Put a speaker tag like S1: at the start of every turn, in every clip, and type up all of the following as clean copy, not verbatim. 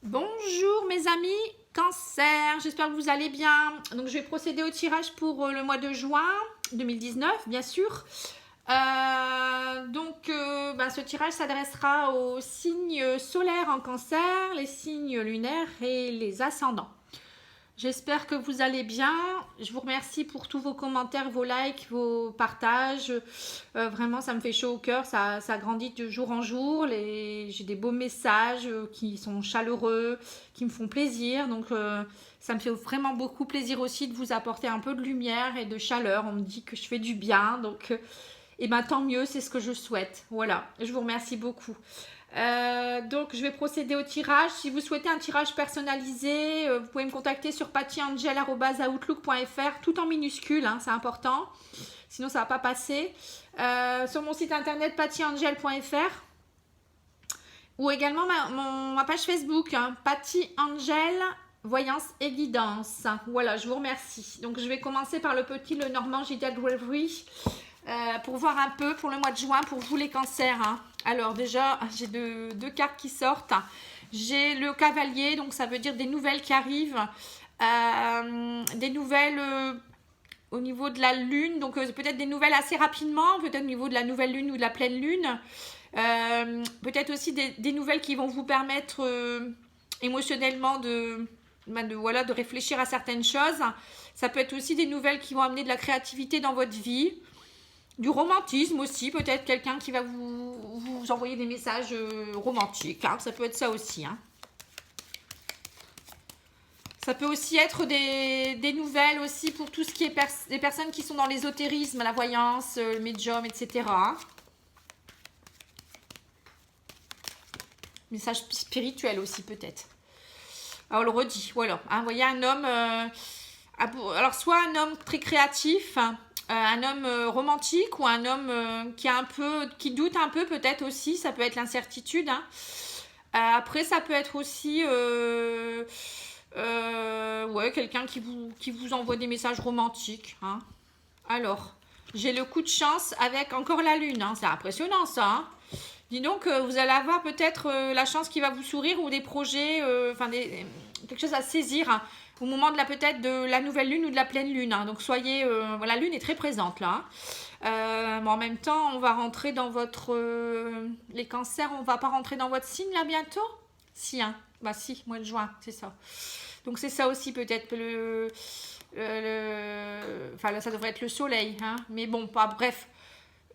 S1: Bonjour mes amis Cancer, j'espère que vous allez bien. Donc je vais procéder au tirage pour le mois de juin 2019, bien sûr. Ce tirage s'adressera aux signes solaires en Cancer, les signes lunaires et les ascendants. J'espère que vous allez bien. Je vous remercie pour tous vos commentaires, vos likes, vos partages. Vraiment, ça me fait chaud au cœur. Ça grandit de jour en jour. J'ai des beaux messages qui sont chaleureux, qui me font plaisir. Ça me fait vraiment beaucoup plaisir aussi de vous apporter un peu de lumière et de chaleur. On me dit que je fais du bien. Tant mieux, c'est ce que je souhaite. Voilà, je vous remercie beaucoup. Je vais procéder au tirage. Si vous souhaitez un tirage personnalisé, vous pouvez me contacter sur pattyangel@outlook.fr, tout en minuscule, hein, c'est important. Sinon, ça ne va pas passer. Sur mon site internet pattyangel.fr ou également ma page Facebook, hein, Patty Angel Voyance et Guidance. Voilà, je vous remercie. Donc, je vais commencer par le petit Lenormand Gideon Bravery. Pour voir un peu pour le mois de juin pour vous les cancers. Hein. Alors déjà, j'ai deux cartes qui sortent. J'ai le cavalier, donc ça veut dire des nouvelles qui arrivent. Des nouvelles au niveau de la lune, donc peut-être des nouvelles assez rapidement, peut-être au niveau de la nouvelle lune ou de la pleine lune. Peut-être aussi des nouvelles qui vont vous permettre émotionnellement de réfléchir à certaines choses. Ça peut être aussi des nouvelles qui vont amener de la créativité dans votre vie. Du romantisme aussi, peut-être quelqu'un qui va vous envoyer des messages romantiques, hein, ça peut être ça aussi. Hein. Ça peut aussi être des nouvelles aussi pour tout ce qui est des personnes qui sont dans l'ésotérisme, la voyance, le médium, etc. Message spirituel aussi peut-être. Alors on le redit, voilà. Hein, vous voyez un homme, alors soit un homme très créatif, un homme romantique ou un homme qui doute un peu peut-être aussi, ça peut être l'incertitude. Hein. Après ça peut être aussi quelqu'un qui vous envoie des messages romantiques. Hein. Alors, j'ai le coup de chance avec encore la lune, hein. C'est impressionnant ça. Hein. Dis donc, vous allez avoir peut-être la chance qui va vous sourire ou des projets, quelque chose à saisir. Hein au moment peut-être de la nouvelle lune ou de la pleine lune. Hein. Donc soyez, la lune est très présente là. Mais en même temps, on va rentrer dans votre, les cancers, on va pas rentrer dans votre signe là bientôt. Si, hein. Bah si, mois de juin, c'est ça. Donc c'est ça aussi peut-être là, ça devrait être le soleil, hein. Mais bon, pas bref.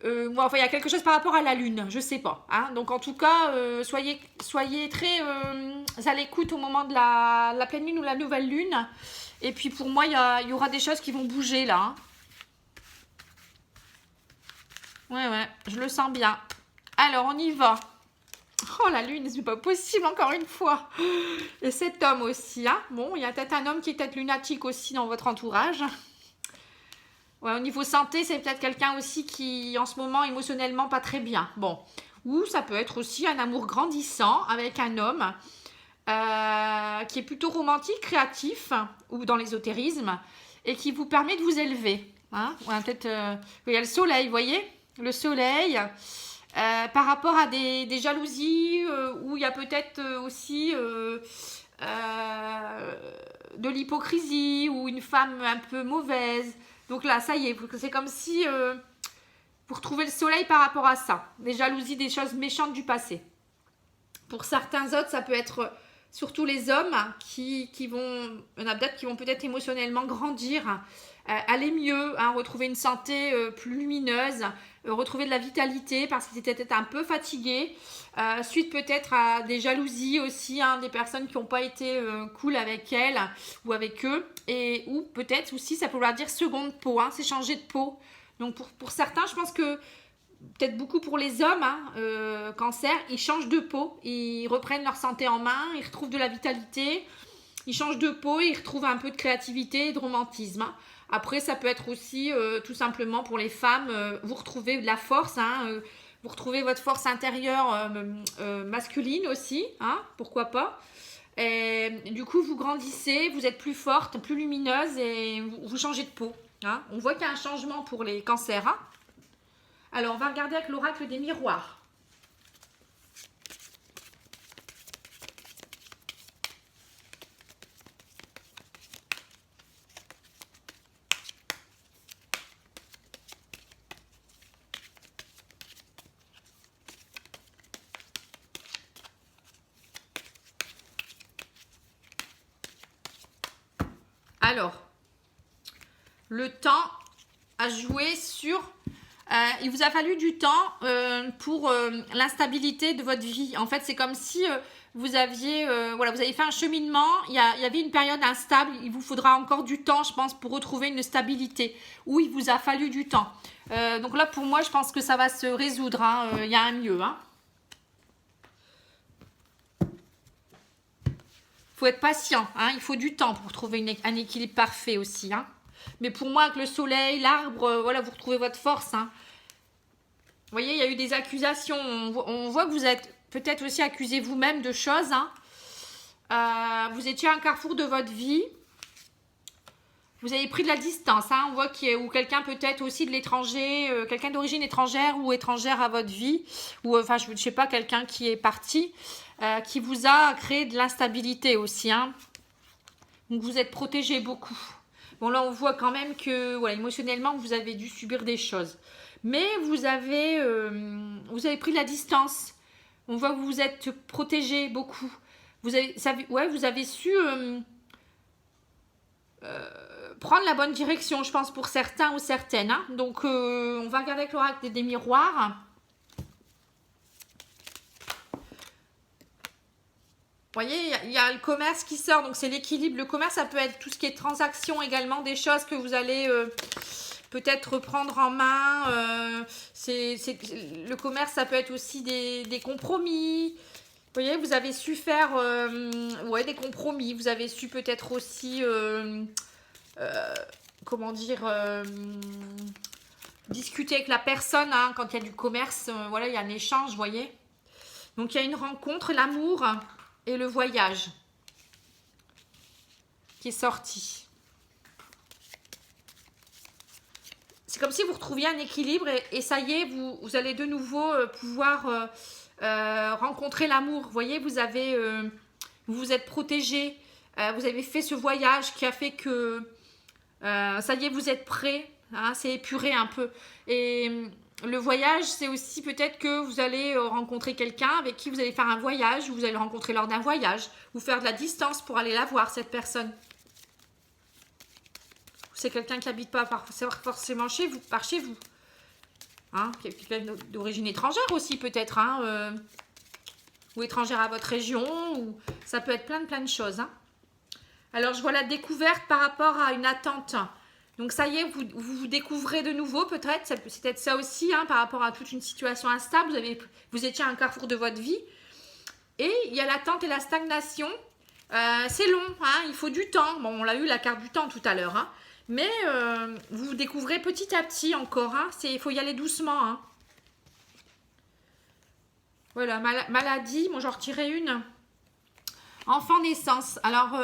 S1: Il y a quelque chose par rapport à la lune, je sais pas. Hein. Donc en tout cas, soyez très à l'écoute au moment de la pleine lune ou la nouvelle lune. Et puis pour moi, il y aura des choses qui vont bouger là. Hein. Ouais, je le sens bien. Alors on y va. Oh la lune, c'est pas possible encore une fois. Et cet homme aussi. Hein. Bon, il y a peut-être un homme qui est peut-être lunatique aussi dans votre entourage. Ouais, au niveau santé, c'est peut-être quelqu'un aussi qui, en ce moment, émotionnellement, pas très bien. Bon. Ou ça peut être aussi un amour grandissant avec un homme qui est plutôt romantique, créatif, ou dans l'ésotérisme, et qui vous permet de vous élever. Hein ouais, peut-être, il y a le soleil, vous voyez. Le soleil, par rapport à des jalousies, où il y a peut-être aussi de l'hypocrisie, ou une femme un peu mauvaise. Donc là, ça y est, c'est comme si vous retrouvez le soleil par rapport à ça. Des jalousies, des choses méchantes du passé. Pour certains autres, ça peut être surtout les hommes qui vont, il y en a peut-être qui vont peut-être émotionnellement grandir, aller mieux, hein, retrouver une santé plus lumineuse, retrouver de la vitalité parce qu'ils étaient peut-être un peu fatigués, suite peut-être à des jalousies aussi, hein, des personnes qui n'ont pas été cool avec elles ou avec eux, ou peut-être aussi ça peut vouloir dire seconde peau, hein, c'est changer de peau. Donc pour certains, je pense que peut-être beaucoup pour les hommes, hein, cancer, ils changent de peau, ils reprennent leur santé en main, ils retrouvent de la vitalité, ils changent de peau, ils retrouvent un peu de créativité et de romantisme. Hein. Après, ça peut être aussi tout simplement pour les femmes, vous retrouvez de la force, hein, vous retrouvez votre force intérieure masculine aussi, hein, pourquoi pas. Et, du coup, vous grandissez, vous êtes plus forte, plus lumineuse et vous changez de peau. Hein. On voit qu'il y a un changement pour les cancers. Hein. Alors, on va regarder avec l'oracle des miroirs. Alors, le temps à jouer sur... il vous a fallu du temps pour l'instabilité de votre vie. En fait, c'est comme si vous aviez voilà, vous avez fait un cheminement, il y avait une période instable, il vous faudra encore du temps, je pense, pour retrouver une stabilité, où il vous a fallu du temps. Donc là, pour moi, je pense que ça va se résoudre, hein. Il y a un mieux. Hein. Faut être patient, hein. Il faut du temps pour trouver un équilibre parfait aussi. Hein. Mais pour moi, avec le soleil, l'arbre, voilà, vous retrouvez votre force. Hein. Vous voyez, il y a eu des accusations. On voit que vous êtes peut-être aussi accusé vous-même de choses. Hein. Vous étiez à un carrefour de votre vie. Vous avez pris de la distance. Hein. On voit qu'il y a ou quelqu'un peut-être aussi de l'étranger, quelqu'un d'origine étrangère ou étrangère à votre vie. Ou enfin, je ne sais pas, quelqu'un qui est parti, qui vous a créé de l'instabilité aussi. Hein. Donc, vous êtes protégé beaucoup. Bon, là, on voit quand même que, voilà, émotionnellement, vous avez dû subir des choses. Mais vous avez pris de la distance. On voit que vous vous êtes protégé beaucoup. Vous avez su prendre la bonne direction, je pense, pour certains ou certaines. Hein. Donc, on va regarder avec l'oracle des miroirs. Vous voyez, il y a le commerce qui sort, donc c'est l'équilibre. Le commerce, ça peut être tout ce qui est transaction également, des choses que vous allez peut-être prendre en main. Le commerce, ça peut être aussi des compromis. Vous voyez, vous avez su faire des compromis. Vous avez su peut-être aussi, discuter avec la personne. Hein, quand il y a du commerce, voilà, il y a un échange, vous voyez. Donc, il y a une rencontre, l'amour et le voyage qui est sorti. C'est comme si vous retrouviez un équilibre et ça y est, vous allez de nouveau pouvoir rencontrer l'amour. Vous voyez, vous vous êtes protégé, vous avez fait ce voyage qui a fait que ça y est, vous êtes prêt. Hein, c'est épuré un peu. Et le voyage, c'est aussi peut-être que vous allez rencontrer quelqu'un avec qui vous allez faire un voyage, ou vous allez le rencontrer lors d'un voyage, ou faire de la distance pour aller la voir, cette personne. C'est quelqu'un qui n'habite pas forcément par chez vous. Hein, quelqu'un d'origine étrangère aussi peut-être, hein, ou étrangère à votre région, ou ça peut être plein de choses. Hein. Alors, je vois la découverte par rapport à une attente. Donc, ça y est, vous découvrez de nouveau, peut-être. C'est peut-être ça aussi, hein, par rapport à toute une situation instable. Vous étiez à un carrefour de votre vie. Et il y a l'attente et la stagnation. C'est long, hein, il faut du temps. Bon, on l'a eu, la carte du temps tout à l'heure. Hein. Mais vous découvrez petit à petit encore. Hein. Il faut y aller doucement. Hein. Voilà, maladie. Bon, j'en retirais une. Enfant naissance. Alors...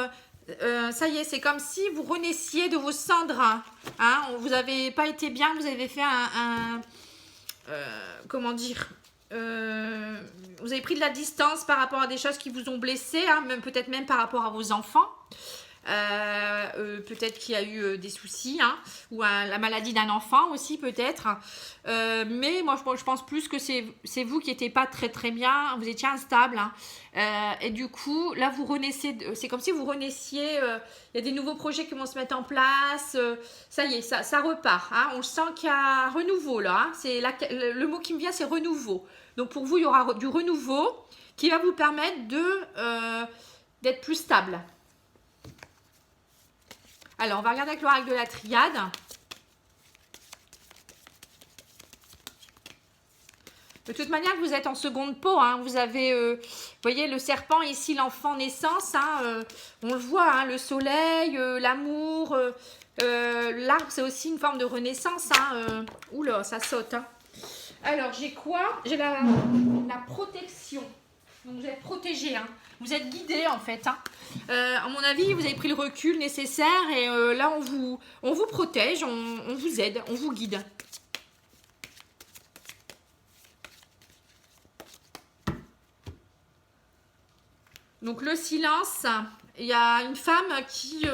S1: ça y est, c'est comme si vous renaissiez de vos cendres. Hein, vous n'avez pas été bien, vous avez fait comment dire, vous avez pris de la distance par rapport à des choses qui vous ont blessé, hein, peut-être même par rapport à vos enfants. Peut-être qu'il y a eu des soucis, hein, ou la maladie d'un enfant aussi peut-être, mais moi je pense plus que c'est vous qui n'étiez pas très bien, vous étiez instable, hein, et du coup là vous renaissez, c'est comme si vous renaissiez, il y a des nouveaux projets qui vont se mettre en place, ça y est, ça repart, hein, on sent qu'il y a renouveau là, hein, le mot qui me vient c'est renouveau, donc pour vous il y aura du renouveau qui va vous permettre d'être plus stable. Alors, on va regarder avec l'oracle de la triade. De toute manière, vous êtes en seconde peau. Hein. Vous avez, vous voyez, le serpent ici, l'enfant naissance. Hein, on le voit, hein, le soleil, l'amour. L'arbre, c'est aussi une forme de renaissance. Hein, oula, ça saute. Hein. Alors, j'ai quoi? J'ai la protection. Donc, vous êtes protégé. Hein. Vous êtes guidé en fait. Hein. À mon avis, vous avez pris le recul nécessaire et là, on vous protège, on vous aide, on vous guide. Donc, le silence, il y a une femme qui...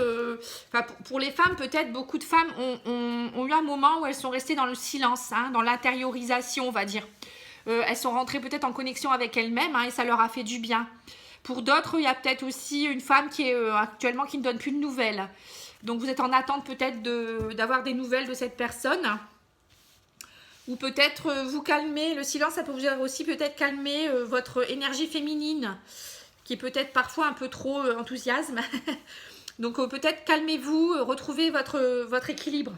S1: pour les femmes, peut-être, beaucoup de femmes ont eu un moment où elles sont restées dans le silence, hein, dans l'intériorisation, on va dire. Elles sont rentrées peut-être en connexion avec elles-mêmes hein, et ça leur a fait du bien. Pour d'autres, il y a peut-être aussi une femme qui est actuellement qui ne donne plus de nouvelles. Donc vous êtes en attente peut-être d'avoir des nouvelles de cette personne. Ou peut-être vous calmer, le silence ça peut vous aussi peut-être calmer votre énergie féminine qui est peut-être parfois un peu trop enthousiasme. Donc peut-être calmez-vous, retrouvez votre équilibre.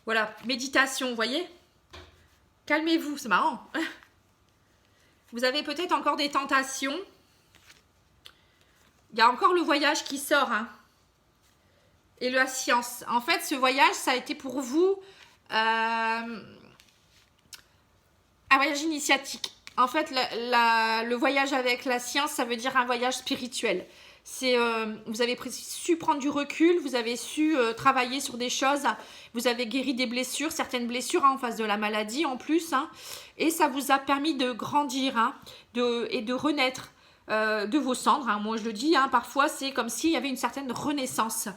S1: Voilà, méditation, vous voyez? Calmez-vous, c'est marrant. Vous avez peut-être encore des tentations. Il y a encore le voyage qui sort. Hein. Et la science. En fait, ce voyage, ça a été pour vous un voyage initiatique. En fait, le voyage avec la science, ça veut dire un voyage spirituel. Vous avez su prendre du recul, vous avez su travailler sur des choses, vous avez guéri des blessures, certaines blessures en face de la maladie en plus, hein, et ça vous a permis de grandir hein, et de renaître de vos cendres. Hein. Moi je le dis, hein, parfois c'est comme s'il y avait une certaine renaissance.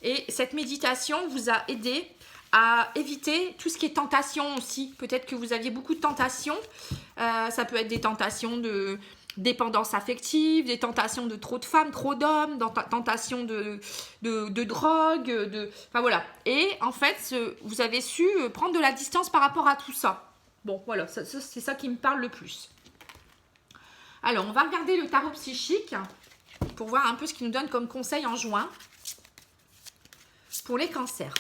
S1: Et cette méditation vous a aidé à éviter tout ce qui est tentation aussi. Peut-être que vous aviez beaucoup de tentations, ça peut être des tentations de dépendance affective, des tentations de trop de femmes, trop d'hommes, tentations de drogue, enfin voilà. Et en fait, vous avez su prendre de la distance par rapport à tout ça. Bon, voilà, c'est ça qui me parle le plus. Alors, on va regarder le tarot psychique pour voir un peu ce qu'il nous donne comme conseil en juin pour les cancers.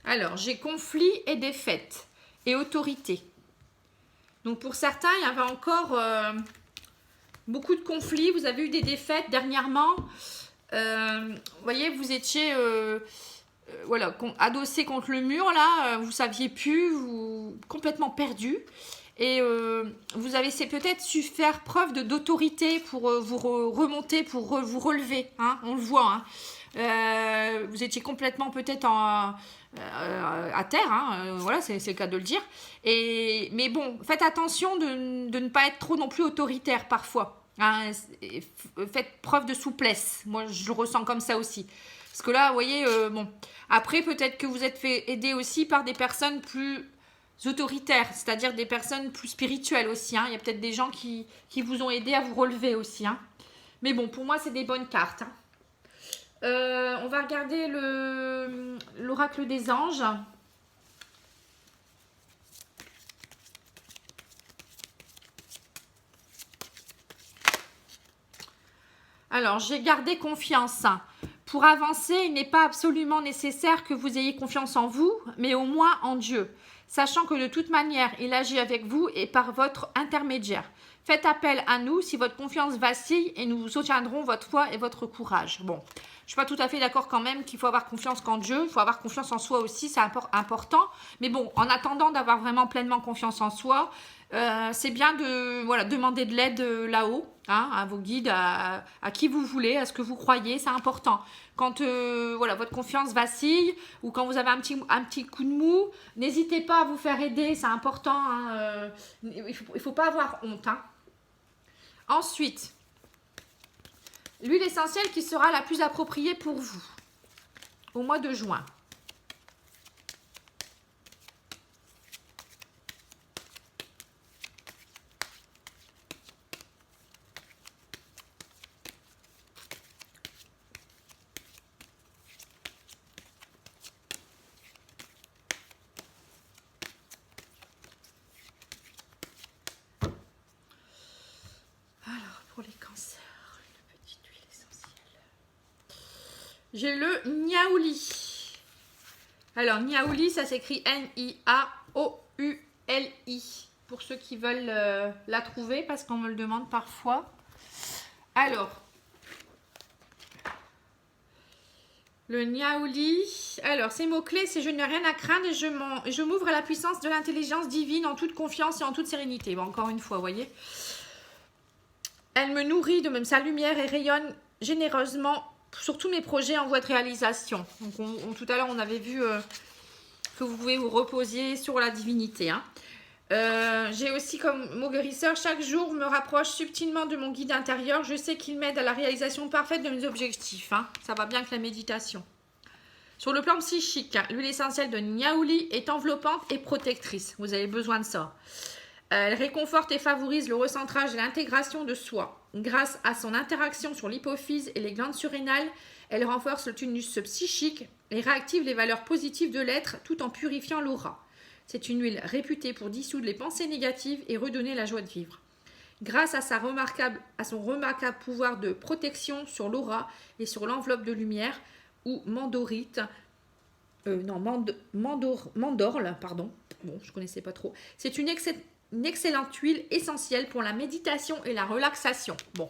S1: Alors, j'ai conflit et défaite et autorité. Donc, pour certains, il y avait encore beaucoup de conflits. Vous avez eu des défaites dernièrement. Vous voyez, vous étiez voilà, adossé contre le mur, là. Vous ne saviez plus, complètement perdu. Et vous avez peut-être su faire preuve d'autorité pour vous remonter, pour vous relever. Hein, on le voit. Hein. Vous étiez complètement peut-être à terre, hein, voilà, c'est le cas de le dire. Mais bon, faites attention de ne pas être trop non plus autoritaire parfois. Hein, faites preuve de souplesse. Moi, je le ressens comme ça aussi. Parce que là, vous voyez, bon. Après, peut-être que vous êtes fait aider aussi par des personnes plus autoritaires, c'est-à-dire des personnes plus spirituelles aussi. Hein. Il y a peut-être des gens qui vous ont aidé à vous relever aussi. Hein. Mais bon, pour moi, c'est des bonnes cartes. Hein. On va regarder l'oracle des anges. Alors, j'ai gardé confiance. Pour avancer, il n'est pas absolument nécessaire que vous ayez confiance en vous, mais au moins en Dieu, sachant que de toute manière, il agit avec vous et par votre intermédiaire. Faites appel à nous si votre confiance vacille et nous soutiendrons votre foi et votre courage. Bon, je ne suis pas tout à fait d'accord quand même qu'il faut avoir confiance qu'en Dieu. Il faut avoir confiance en soi aussi, c'est important. Mais bon, en attendant d'avoir vraiment pleinement confiance en soi, c'est bien de demander de l'aide là-haut, hein, à vos guides, à qui vous voulez, à ce que vous croyez, c'est important. Quand votre confiance vacille ou quand vous avez un petit coup de mou, n'hésitez pas à vous faire aider, c'est important. Hein, il faut pas avoir honte. Hein. Ensuite, l'huile essentielle qui sera la plus appropriée pour vous au mois de juin. Pour les cancers, une petite huile essentielle. J'ai le Niaouli. Alors, Niaouli, ça s'écrit Niaouli. Pour ceux qui veulent la trouver, parce qu'on me le demande parfois. Alors, le Niaouli. Alors, ces mots-clés, c'est je n'ai rien à craindre et je m'ouvre à la puissance de l'intelligence divine en toute confiance et en toute sérénité. Bon, encore une fois, vous voyez. Elle me nourrit de même sa lumière et rayonne généreusement sur tous mes projets en voie de réalisation. Donc tout à l'heure, on avait vu que vous pouvez vous reposer sur la divinité. Hein. J'ai aussi comme mot guérisseur, chaque jour me rapproche subtilement de mon guide intérieur. Je sais qu'il m'aide à la réalisation parfaite de mes objectifs. Hein. Ça va bien avec la méditation. Sur le plan psychique, l'huile essentielle de Niaouli est enveloppante et protectrice. Vous avez besoin de ça. Elle réconforte et favorise le recentrage et l'intégration de soi. Grâce à son interaction sur l'hypophyse et les glandes surrénales, elle renforce le tonus psychique et réactive les valeurs positives de l'être tout en purifiant l'aura. C'est une huile réputée pour dissoudre les pensées négatives et redonner la joie de vivre. Grâce à son remarquable pouvoir de protection sur l'aura et sur l'enveloppe de lumière, ou mandorite, mandorle, pardon, bon, je ne connaissais pas trop. C'est une excellente huile essentielle pour la méditation et la relaxation. Bon,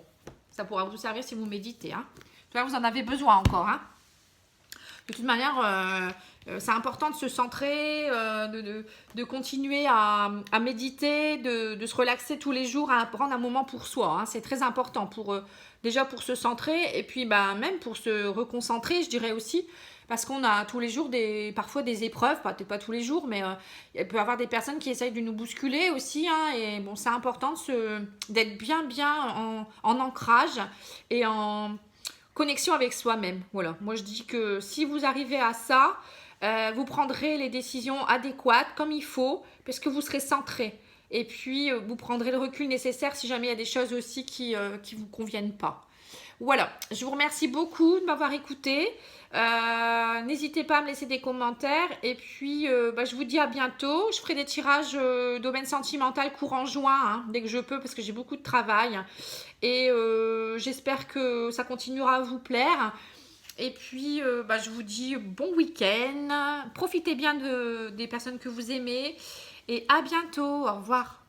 S1: ça pourra vous servir si vous méditez. Hein. Là, vous en avez besoin encore. Hein. De toute manière, c'est important de se centrer, de continuer à méditer, de se relaxer tous les jours, à prendre un moment pour soi. Hein. C'est très important déjà pour se centrer et puis même pour se reconcentrer, je dirais aussi. Parce qu'on a tous les jours parfois des épreuves, peut-être pas tous les jours, mais il peut y avoir des personnes qui essayent de nous bousculer aussi. Hein, et bon, c'est important d'être bien en ancrage et en connexion avec soi-même. Voilà. Moi, je dis que si vous arrivez à ça, vous prendrez les décisions adéquates comme il faut, parce que vous serez centré. Et puis, vous prendrez le recul nécessaire si jamais il y a des choses aussi qui ne vous conviennent pas. Voilà, je vous remercie beaucoup de m'avoir écouté. N'hésitez pas à me laisser des commentaires. Et puis, je vous dis à bientôt. Je ferai des tirages domaine sentimental courant juin, hein, dès que je peux, parce que j'ai beaucoup de travail. Et j'espère que ça continuera à vous plaire. Et puis, je vous dis bon week-end. Profitez bien des personnes que vous aimez. Et à bientôt. Au revoir.